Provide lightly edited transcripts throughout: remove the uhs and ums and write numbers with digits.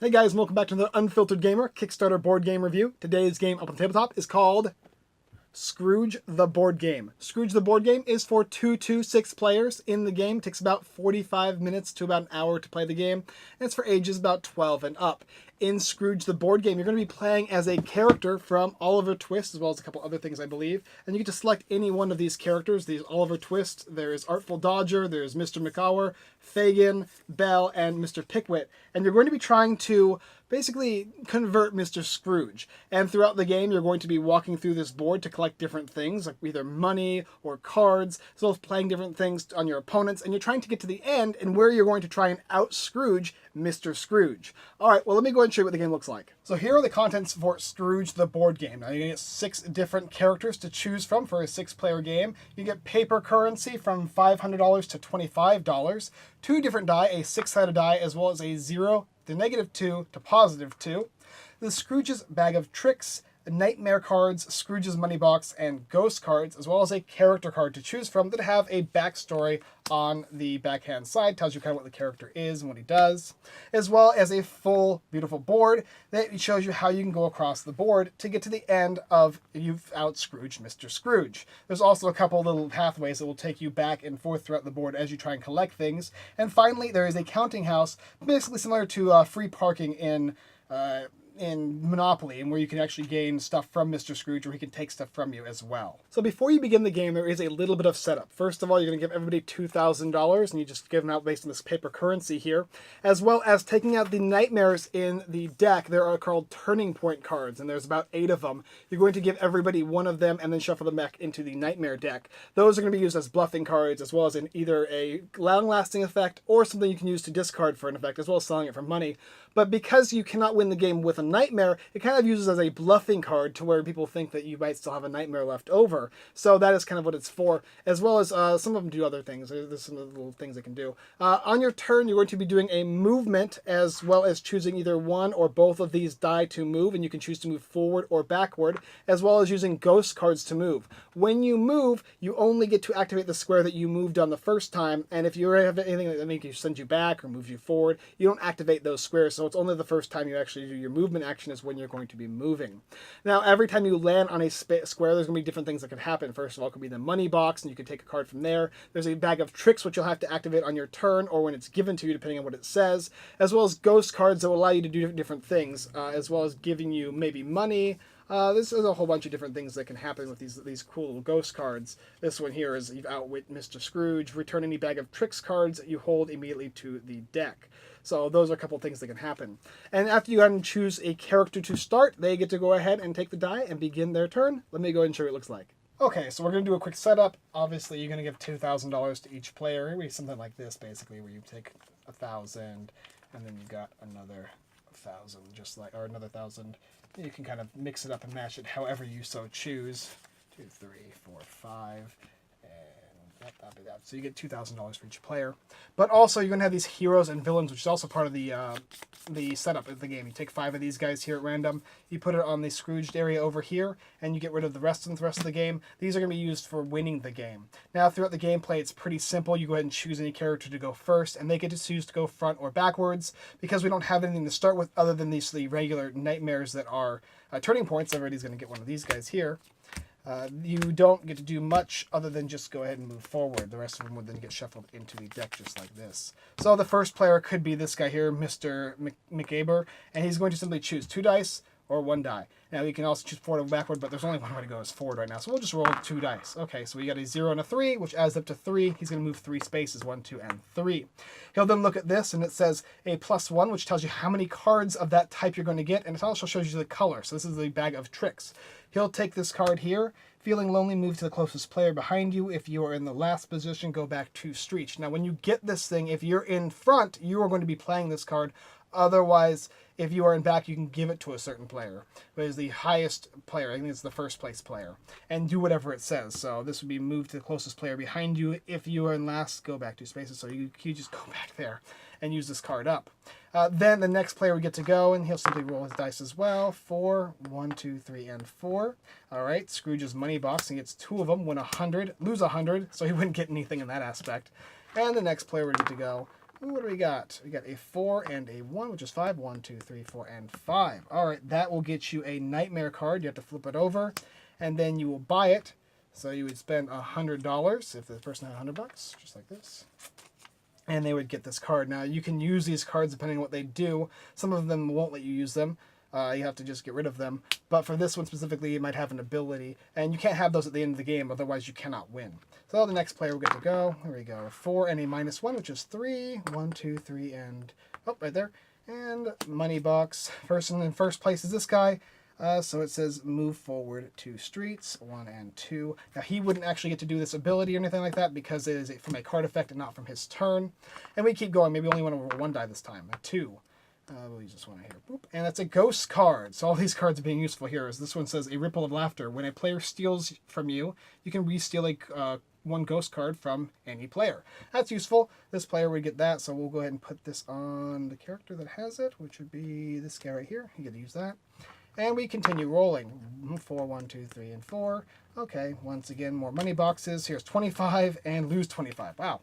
Hey guys, welcome back to the Unfiltered Gamer Kickstarter board game review. Today's game up on the tabletop is called Scrooge the Board Game. Scrooge the Board Game is for 2 to 6 players in the game. It takes about 45 minutes to about an hour to play the game, and it's for ages about 12 and up. In Scrooge the Board Game, you're going to be playing as a character from Oliver Twist, as well as a couple other things, I believe. And you get to select any one of these characters. These Oliver Twist, there's Artful Dodger, there's Mr. McCower, Fagin, Belle, and Mr. Pickwick. And you're going to be trying to basically convert Mr. Scrooge. And throughout the game, you're going to be walking through this board to collect different things, like either money or cards, as well as playing different things on your opponents. And you're trying to get to the end and where you're going to try and out-Scrooge Mr. Scrooge. All right, well, let me go ahead and show you what the game looks like. So here are the contents for Scrooge the Board Game. Now, you're going to get 6 different characters to choose from for a 6-player game. You get paper currency from $500 to $25, 2 different die, a 6-sided die, as well as a 0 to -2 to +2, the Scrooge's Bag of Tricks, Nightmare cards, Scrooge's Money Box, and Ghost cards, as well as a character card to choose from that have a backstory on the backhand side, tells you kind of what the character is and what he does, as well as a full, beautiful board that shows you how you can go across the board to get to the end of you've out-Scrooged Mr. Scrooge. There's also a couple little pathways that will take you back and forth throughout the board as you try and collect things. And finally, there is a counting house, basically similar to free parking in Monopoly, and where you can actually gain stuff from Mr. Scrooge, or he can take stuff from you as well. So before you begin the game, there is a little bit of setup. First of all, you're going to give everybody $2,000, and you just give them out based on this paper currency here, as well as taking out the nightmares in the deck. There are called turning point cards, and there's about 8 of them. You're going to give everybody one of them and then shuffle them back into the nightmare deck. Those are going to be used as bluffing cards, as well as in either a long-lasting effect or something you can use to discard for an effect, as well as selling it for money. But because you cannot win the game with a nightmare, it kind of uses as a bluffing card to where people think that you might still have a nightmare left over. So that is kind of what it's for, as well as some of them do other things. There's some little things they can do. On your turn, you're going to be doing a movement, as well as choosing either one or both of these die to move, and you can choose to move forward or backward, as well as using ghost cards to move. When you move, you only get to activate the square that you moved on the first time, and if you have anything that makes you send you back or move you forward, you don't activate those squares. So it's only the first time you actually do your movement action is when you're going to be moving. Now, every time you land on a square, there's going to be different things that can happen. First of all, it could be the money box, and you can take a card from there. There's a bag of tricks, which you'll have to activate on your turn or when it's given to you, depending on what it says, as well as ghost cards that will allow you to do different things, as well as giving you maybe money. This is a whole bunch of different things that can happen with these cool little ghost cards. This one here is you've outwit Mr. Scrooge. Return any bag of tricks cards that you hold immediately to the deck. So those are a couple things that can happen. And after you go ahead and choose a character to start, they get to go ahead and take the die and begin their turn. Let me go ahead and show you what it looks like. Okay, so we're going to do a quick setup. Obviously, you're going to give $2,000 to each player. It would be something like this, basically, where you take 1,000, and then you've got another 1,000, or another 1,000. You can kind of mix it up and match it however you so choose. 2, 3, 4, 5, and that'll be that. So you get $2,000 for each player. But also you're going to have these heroes and villains, which is also part of the setup of the game. You take 5 of these guys here at random, you put it on the Scrooged area over here, and you get rid of the rest of the game. These are going to be used for winning the game. Now, throughout the gameplay, it's pretty simple. You go ahead and choose any character to go first, and they get to choose to go front or backwards, because we don't have anything to start with other than the regular nightmares that are turning points. Everybody's going to get one of these guys here. You don't get to do much other than just go ahead and move forward. The rest of them would then get shuffled into the deck just like this. So the first player could be this guy here, Mr. McAber, and he's going to simply choose 2 dice or 1 die. Now you can also choose forward or backward, but there's only one way to go is forward right now. So we'll just roll 2 dice. Okay, so we got a 0 and a 3, which adds up to 3. He's going to move 3 spaces, 1, 2, and 3. He'll then look at this, and it says a +1, which tells you how many cards of that type you're going to get, and it also shows you the color. So this is the bag of tricks. He'll take this card here. Feeling lonely, move to the closest player behind you. If you are in the last position, go back 2 streets. Now, when you get this thing, if you're in front, you are going to be playing this card. Otherwise, if you are in back, you can give it to a certain player, who is the highest player. I think it's the first place player, and do whatever it says. So this would be move to the closest player behind you. If you are in last, go back 2 spaces. So you just go back there and use this card up. Then the next player would get to go, and he'll simply roll his dice as well. 4, 1, 2, 3, and 4. All right, Scrooge's money box, and gets 2 of them, win 100, lose 100, so he wouldn't get anything in that aspect. And the next player would get to go. What do we got? We got a 4 and a 1, which is 5. 1, 2, 3, 4, and 5. All right, that will get you a Nightmare card. You have to flip it over, and then you will buy it. So you would spend $100 if the person had $100, just like this. And they would get this card. Now, you can use these cards depending on what they do. Some of them won't let you use them. You have to just get rid of them. But for this one specifically, you might have an ability. And you can't have those at the end of the game, otherwise you cannot win. So the next player will get to go. There we go. 4 and a -1, which is 3. 1, 2, 3, and... Oh, right there. And money box. Person in first place is this guy. So it says move forward 2 streets, 1 and 2. Now he wouldn't actually get to do this ability or anything like that because it is from a card effect and not from his turn. And we keep going. Maybe only went over 1 die this time. A 2. We'll use this one right here. Boop. And that's a ghost card. So all these cards are being useful here. As this one says, a ripple of laughter. When a player steals from you, you can re-steal a 1 ghost card from any player. That's useful. This player would get that. So we'll go ahead and put this on the character that has it, which would be this guy right here. You get to use that. And we continue rolling. 4, 1, 2, 3, and 4. Okay, once again, more money boxes. Here's 25 and lose 25. Wow.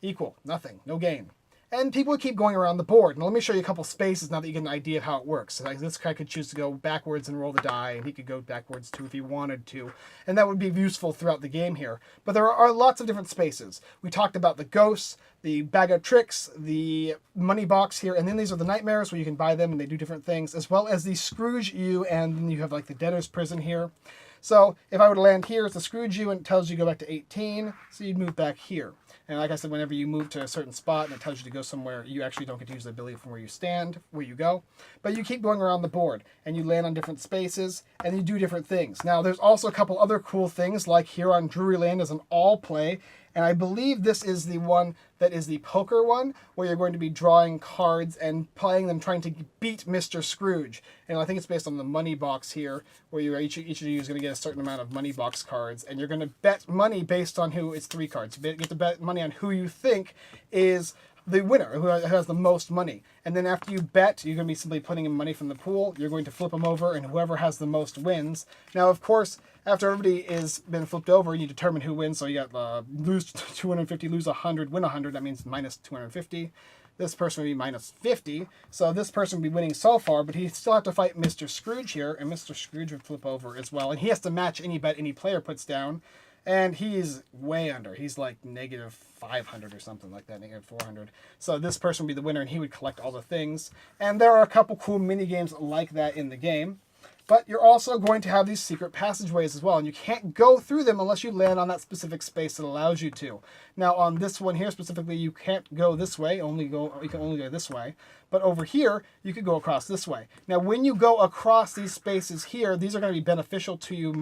Equal. Nothing. No gain. And people keep going around the board. Now let me show you a couple spaces now that you get an idea of how it works. So like this guy could choose to go backwards and roll the die, and he could go backwards too if he wanted to. And that would be useful throughout the game here. But there are lots of different spaces. We talked about the ghosts, the bag of tricks, the money box here, and then these are the nightmares where you can buy them and they do different things, as well as the Scrooge U, and then you have like the debtor's prison here. So if I were to land here, it's the Scrooge U, and it tells you to go back to 18, so you'd move back here. And like I said, whenever you move to a certain spot and it tells you to go somewhere, you actually don't get to use the ability from where you stand, where you go. But you keep going around the board, and you land on different spaces, and you do different things. Now, there's also a couple other cool things, like here on Drury Land is an all play, and I believe this is the one that is the poker one, where you're going to be drawing cards and playing them, trying to beat Mr. Scrooge. And I think it's based on the money box here, where each of you is going to get a certain amount of money box cards, and you're going to bet money based on who, it's 3 cards. You get to bet money on who you think is the winner, who has the most money. And then after you bet, you're going to be simply putting in money from the pool. You're going to flip them over, and whoever has the most wins. Now, of course, after everybody has been flipped over, you determine who wins. So you got lose 250, lose 100, win 100. That means minus 250. This person would be minus 50. So this person would be winning so far, but he still have to fight Mr. Scrooge here, and Mr. Scrooge would flip over as well. And he has to match any bet any player puts down. And he's way under. He's like negative 500 or something like that, negative 400. So this person would be the winner, and he would collect all the things. And there are a couple cool mini games like that in the game. But you're also going to have these secret passageways as well, and you can't go through them unless you land on that specific space that allows you to. Now, on this one here specifically, you can't go this way. You can only go this way. But over here, you could go across this way. Now, when you go across these spaces here, these are going to be beneficial to you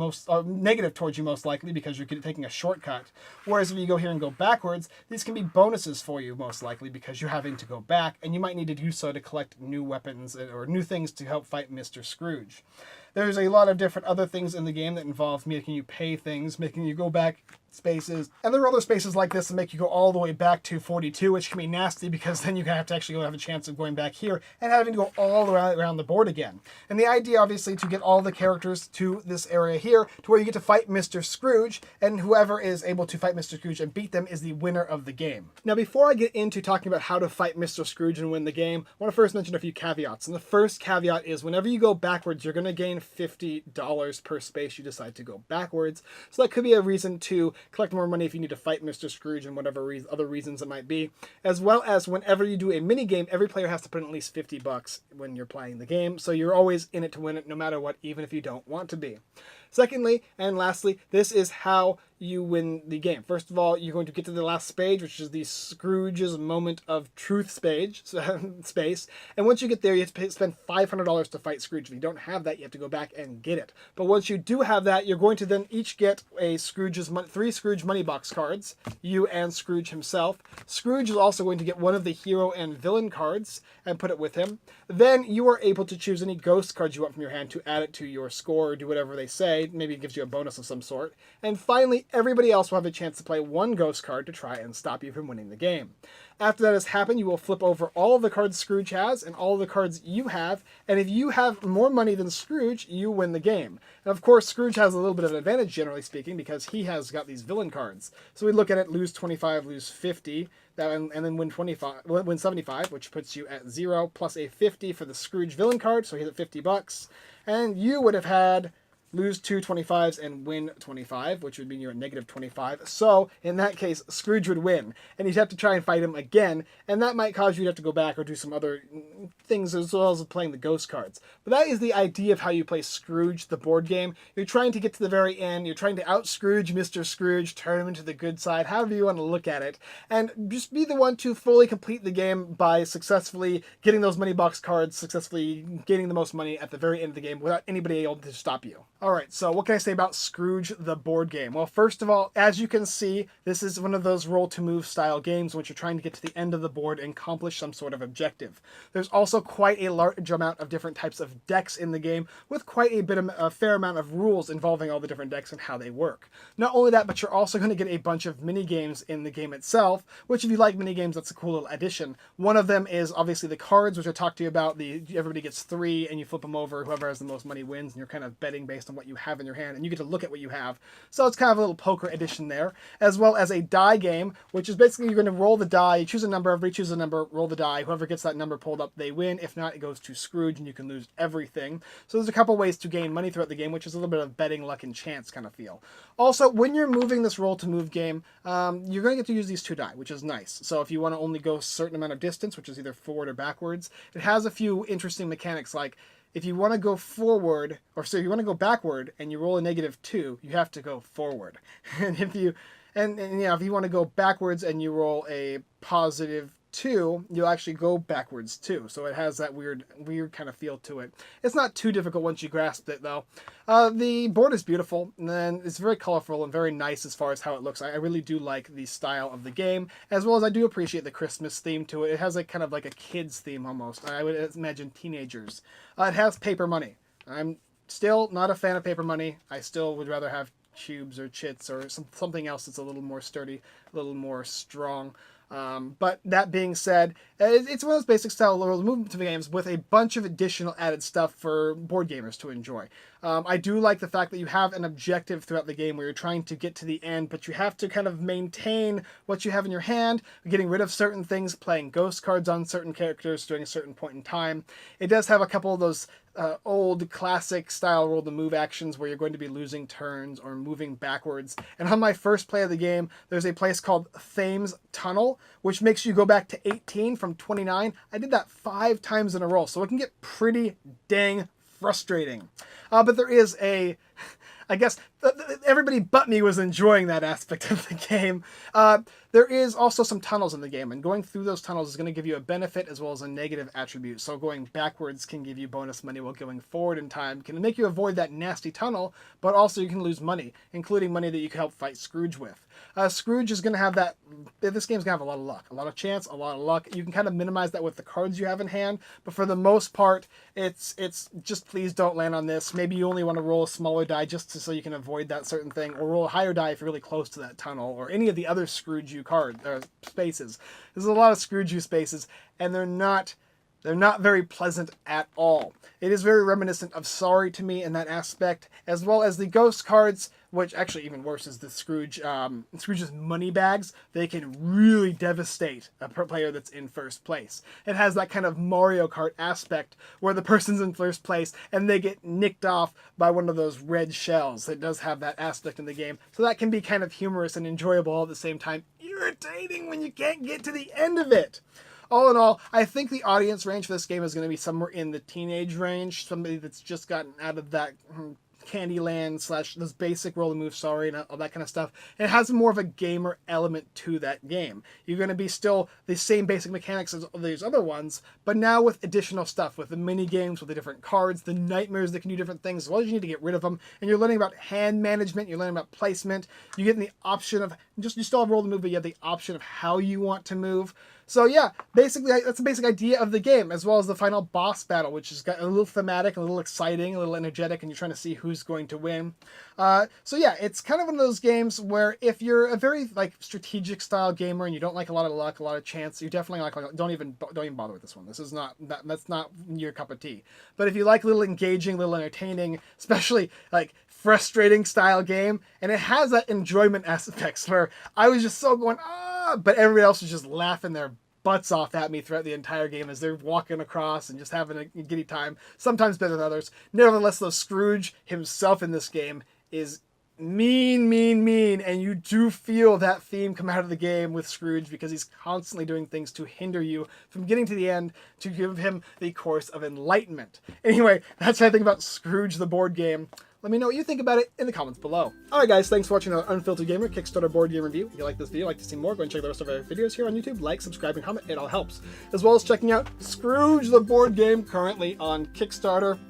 negative towards you most likely because you're taking a shortcut. Whereas if you go here and go backwards, these can be bonuses for you most likely because you're having to go back, and you might need to do so to collect new weapons or new things to help fight Mr. Scrooge. There's a lot of different other things in the game that involve making you pay things, making you go back spaces. And there are other spaces like this that make you go all the way back to 42, which can be nasty because then you have to actually have a chance of going back here and having to go all the way around the board again. And the idea, obviously, to get all the characters to this area here to where you get to fight Mr. Scrooge, and whoever is able to fight Mr. Scrooge and beat them is the winner of the game. Now, before I get into talking about how to fight Mr. Scrooge and win the game, I want to first mention a few caveats. And the first caveat is whenever you go backwards, you're going to gain $50 per space you decide to go backwards. So that could be a reason to collect more money if you need to fight Mr. Scrooge and whatever other reasons it might be. As well as whenever you do a mini game, every player has to put in at least $50 when you're playing the game. So you're always in it to win it no matter what, even if you don't want to be. Secondly, and lastly, this is how you win the game. First of all, you're going to get to the last page, which is the Scrooge's Moment of Truth space. And once you get there, you have to spend $500 to fight Scrooge. If you don't have that, you have to go back and get it. But once you do have that, you're going to then each get three Scrooge money box cards, you and Scrooge himself. Scrooge is also going to get one of the hero and villain cards and put it with him. Then you are able to choose any ghost cards you want from your hand to add it to your score or do whatever they say. play. Maybe it gives you a bonus of some sort. And finally, everybody else will have a chance to play one ghost card to try and stop you from winning the game. After that has happened, you will flip over all of the cards Scrooge has and all of the cards you have, and if you have more money than Scrooge, you win the game. And of course, Scrooge has a little bit of an advantage, generally speaking, because he has got these villain cards. So we look at it, lose 25, lose 50, and then win 75, which puts you at 0, plus a 50 for the Scrooge villain card, so he's at $50. And you would have had lose 2 25s and win 25, which would mean you're at negative 25. So, in that case, Scrooge would win. And you'd have to try and fight him again, and that might cause you to have to go back or do some other things as well as playing the ghost cards. But that is the idea of how you play Scrooge, the board game. You're trying to get to the very end, you're trying to out-Scrooge Mr. Scrooge, turn him into the good side, however you want to look at it, and just be the one to fully complete the game by successfully getting those money box cards, successfully gaining the most money at the very end of the game without anybody able to stop you. Alright, so what can I say about Scrooge the board game? Well, first of all, as you can see, this is one of those roll to move style games in which you're trying to get to the end of the board and accomplish some sort of objective. There's also quite a large amount of different types of decks in the game, with quite a fair amount of rules involving all the different decks and how they work. Not only that, but you're also going to get a bunch of mini games in the game itself, which if you like mini games, that's a cool little addition. One of them is obviously the cards, which I talked to you about. Everybody gets 3 and you flip them over, whoever has the most money wins, and you're kind of betting based on what you have in your hand, and you get to look at what you have. So it's kind of a little poker edition there, as well as a die game, which is basically you're going to roll the die, you choose a number, everybody chooses a number, roll the die, whoever gets that number pulled up, they win. If not, it goes to Scrooge and you can lose everything. So there's a couple ways to gain money throughout the game, which is a little bit of betting, luck, and chance kind of feel. Also, when you're moving this roll to move game, you're going to get to use these 2 die, which is nice. So if you want to only go a certain amount of distance, which is either forward or backwards, it has a few interesting mechanics, like if you want to go forward, or so if you want to go backward and you roll a -2, you have to go forward. And if you if you want to go backwards and you roll a +2, you'll actually go backwards too. So it has that weird kind of feel to it. It's not too difficult once you grasp it, though. The board is beautiful, and then it's very colorful and very nice as far as how it looks. I really do like the style of the game, as well as I do appreciate the Christmas theme to it. It has kind of like a kid's theme almost. I would imagine teenagers. It has paper money. I'm still not a fan of paper money. I still would rather have cubes or chits or something else that's a little more sturdy, a little more strong. But that being said, it's one of those basic style movement games with a bunch of additional added stuff for board gamers to enjoy. I do like the fact that you have an objective throughout the game where you're trying to get to the end, but you have to kind of maintain what you have in your hand, getting rid of certain things, playing ghost cards on certain characters during a certain point in time. It does have a couple of those old classic style roll to move actions where you're going to be losing turns or moving backwards. And on my first play of the game, there's a place called Thames Tunnel, which makes you go back to 18 from 29. I did that 5 times in a row, so it can get pretty dang frustrating. But there is I guess everybody but me was enjoying that aspect of the game. There is also some tunnels in the game, and going through those tunnels is going to give you a benefit as well as a negative attribute. So going backwards can give you bonus money, while going forward in time can make you avoid that nasty tunnel, but also you can lose money, including money that you can help fight Scrooge with. Scrooge is going to have that. This game's going to have a lot of luck, a lot of chance, a lot of luck. You can kind of minimize that with the cards you have in hand, but for the most part, it's just please don't land on this. Maybe you only want to roll a smaller die just so you can avoid that certain thing, or roll a higher die if you're really close to that tunnel, or any of the other Scrooge spaces. There's a lot of Scrooge spaces, and they're not very pleasant at all. It is very reminiscent of Sorry to me in that aspect, as well as the ghost cards, which actually even worse is the Scrooge's money bags. They can really devastate a player that's in first place. It has that kind of Mario Kart aspect where the person's in first place and they get nicked off by one of those red shells. It does have that aspect in the game. So that can be kind of humorous and enjoyable all at the same time. Irritating when you can't get to the end of it. All in all, I think the audience range for this game is going to be somewhere in the teenage range. Somebody that's just gotten out of that Candyland / this basic roll and move sorry and all that kind of stuff. It has more of a gamer element to that game. You're going to be still the same basic mechanics as these other ones, but now with additional stuff, with the mini games, with the different cards, the nightmares that can do different things, as well as you need to get rid of them. And you're learning about hand management, you're learning about placement, you're getting the option of, you still have roll and move, but you have the option of how you want to move. So yeah, basically that's the basic idea of the game, as well as the final boss battle, which has got a little thematic, a little exciting, a little energetic, and you're trying to see who's going to win. So yeah, it's kind of one of those games where if you're a very like strategic style gamer and you don't like a lot of luck, a lot of chance, you definitely like don't even bother with this one. This is not that's not your cup of tea. But if you like little engaging, little entertaining, especially like frustrating style game, and it has that enjoyment aspects where I was just so going but everybody else was just laughing their butts off at me throughout the entire game as they're walking across and just having a giddy time, sometimes better than others. Nevertheless, though, Scrooge himself in this game is mean, and you do feel that theme come out of the game with Scrooge because he's constantly doing things to hinder you from getting to the end, to give him the course of enlightenment. Anyway, that's what I think about Scrooge the board game. Let me know what you think about it in the comments below. Alright guys, thanks for watching our Unfiltered Gamer Kickstarter board game review. If you like this video, like to see more, go and check the rest of our videos here on YouTube. Like, subscribe, and comment, it all helps. As well as checking out Scrooge the board game, currently on Kickstarter.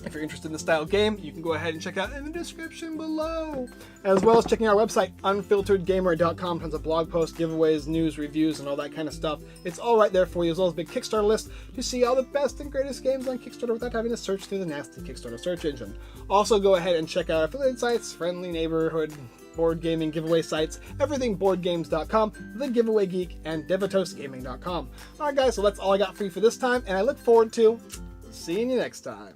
If you're interested in the style game, you can go ahead and check out in the description below. As well as checking our website, unfilteredgamer.com. Tons of blog posts, giveaways, news, reviews, and all that kind of stuff. It's all right there for you, as well as a big Kickstarter list to see all the best and greatest games on Kickstarter without having to search through the nasty Kickstarter search engine. Also, go ahead and check out our affiliate sites, friendly neighborhood board gaming giveaway sites, everythingboardgames.com, The Giveaway Geek, and devatosgaming.com. Alright guys, so that's all I got for you for this time, and I look forward to seeing you next time.